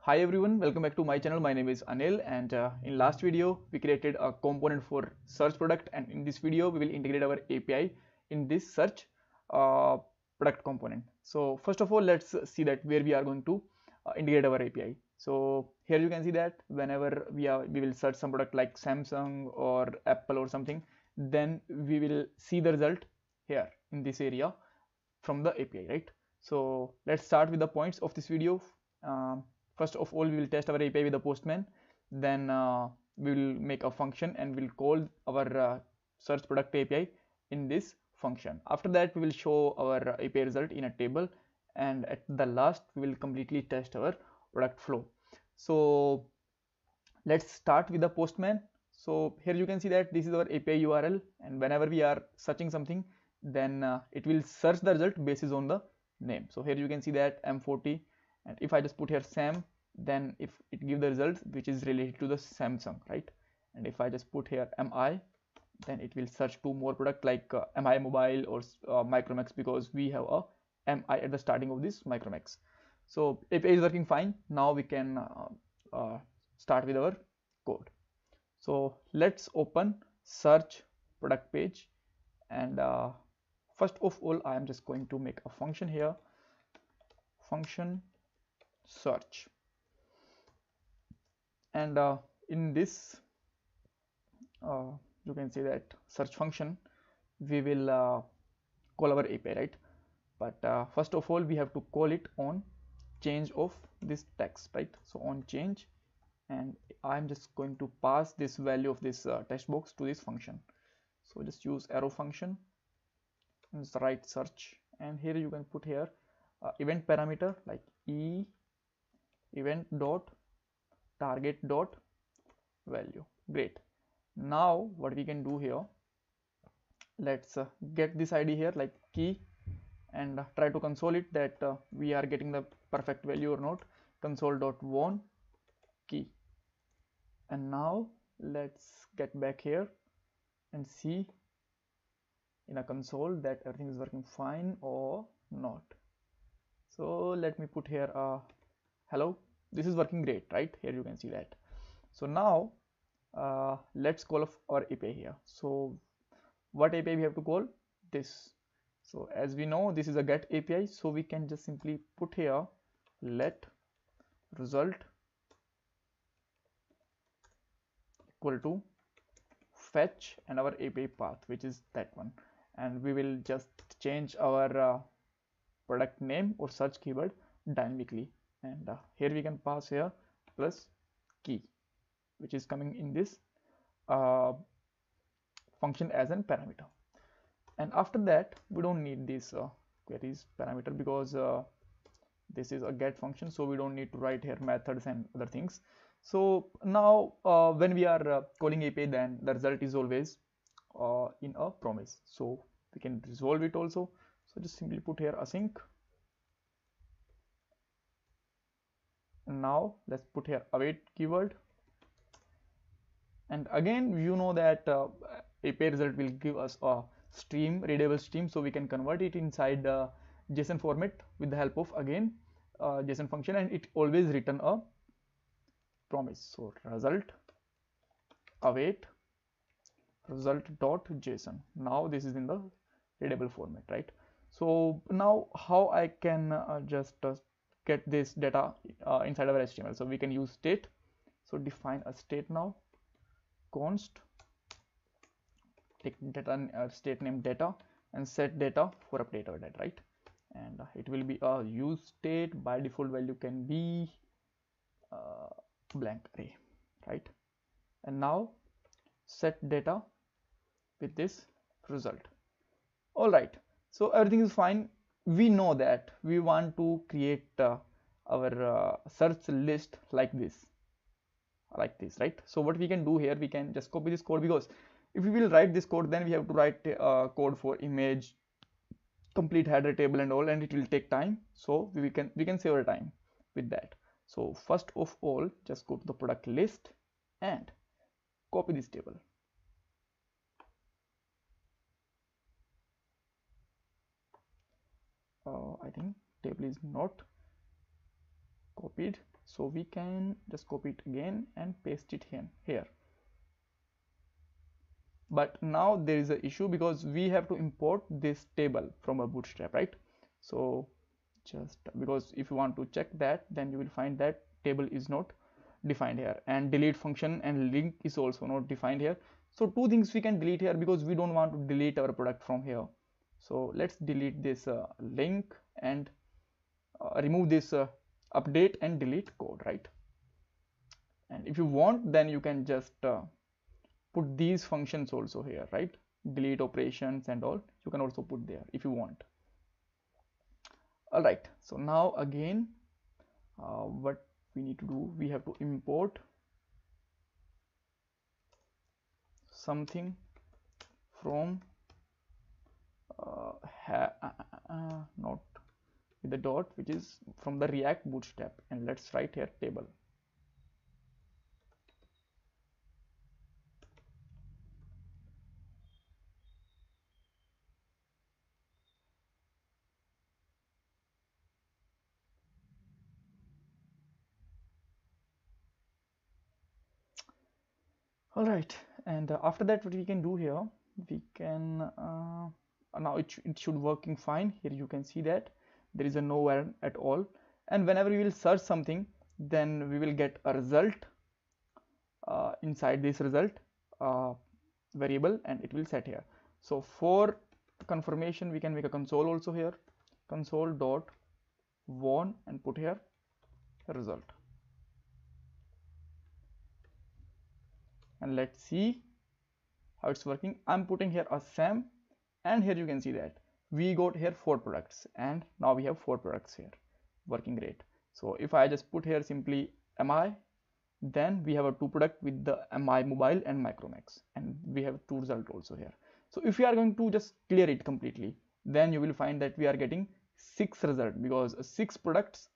Hi everyone, welcome back to my channel. My name is Anil, and in last video we created a component for search product, and in this video we will integrate our API in this search uh, product component. So first of all, let's see that where we are going to integrate our API. So here you can see that whenever we will search some product like Samsung or Apple or something, then we will see the result here in this area from the API, right? So let's start with the points of this video. Um, First of all, we will test our API with the Postman. Then we will make a function and we'll call our search product API in this function. After that, we will show our API result in a table, and at the last, we will completely test our product flow. So let's start with the Postman. So here you can see that this is our API URL, and whenever we are searching something, then it will search the result basis on the name. So here you can see that M40, and if I just put here Sam, then if it give the result which is related to the Samsung, right? And if I just put here MI, then it will search two more product like MI Mobile or Micromax, because we have a MI at the starting of this Micromax. So API is working fine. Now we can start with our code. So let's open search product page, and first of all I am just going to make a function here, function search, and in this uh, you can see that search function we will call our API, right? But first of all we have to call it on change of this text, right? So on change, and I'm just going to pass this value of this text box to this function. So just use arrow function and write search, and here you can put here event parameter like event dot target dot value. Great. Now what we can do here, let's get this ID here like key, and try to console it that we are getting the perfect value or not. Console dot won key. And now let's get back here and see in a console that everything is working fine or not. So let me put here hello. This is working great, right? Here you can see that. So now let's call our API here. So what API we have to call? This. So as we know, this is a get API, so we can just simply put here let result equal to fetch and our API path, which is that one, and we will just change our product name or search keyword dynamically, and here we can pass here plus key, which is coming in this uh, function as an parameter. And after that we don't need this queries parameter, because this is a get function, so we don't need to write here methods and other things. So now when we are calling API, then the result is always in a promise, so we can resolve it also. So just simply put here async. And now let's put here await keyword, and again you know that API result will give us a stream, readable stream, so we can convert it inside JSON format with the help of again JSON function, and it always return a promise. So result await result dot JSON. Now this is in the readable format, right? So now how I can just get this data inside our HTML? So we can use state. So define a state now, const take data state name data, and set data for update our data, right? And it will be a use state. By default value can be blank array, right? And now set data with this result. All right, so everything is fine. We know that we want to create our search list like this, right? So what we can do here, we can just copy this code, because if we will write this code, then we have to write code for image, complete header table and all, and it will take time. So we can save our time with that. So first of all, just go to the product list and copy this table. I think table is not copied. So we can just copy it again and paste it here. But now there is an issue because we have to import this table from a Bootstrap, right? So just because if you want to check that, then you will find that table is not defined here, and delete function and link is also not defined here. So two things we can delete here because we don't want to delete our product from here. So let's delete this link and remove this update and delete code, right? And if you want, then you can just put these functions also here, right? Delete operations and all you can also put there if you want. All right, so now again what we need to do, we have to import something from not with the dot, which is from the React Bootstrap, and let's write here table. All right, and after that what we can do here, we can now it should working fine. Here you can see that there is a no error at all, and whenever we will search something, then we will get a result inside this result variable, and it will set here. So for confirmation we can make a console also here, console dot won, and put here result, and let's see how it's working. I'm putting here a Sam, and here you can see that we got here 4 products, and now we have 4 products here working great. So if I just put here simply mi, then we have a 2 product with the mi mobile and Micromax, and we have 2 result also here. So if we are going to just clear it completely, then you will find that we are getting 6 result, because 6 products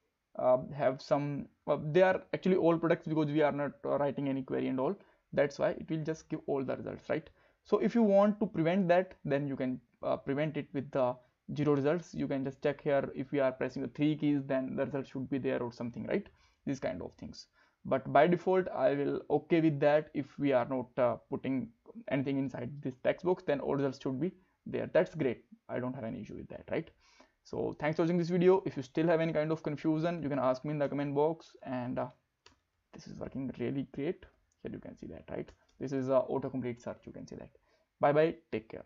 have some they are actually all products, because we are not writing any query and all. That's why it will just give all the results, right? So if you want to prevent that, then you can prevent it with the 0 results. You can just check here, if we are pressing the 3 keys, then the result should be there or something, right? These kind of things. But by default I will okay with that. If we are not putting anything inside this text box, then all results should be there. That's great, I don't have any issue with that, right? So thanks for watching this video. If you still have any kind of confusion, you can ask me in the comment box, and this is working really great. Here you can see that, right? This is a autocomplete search, you can see that. Bye bye, take care.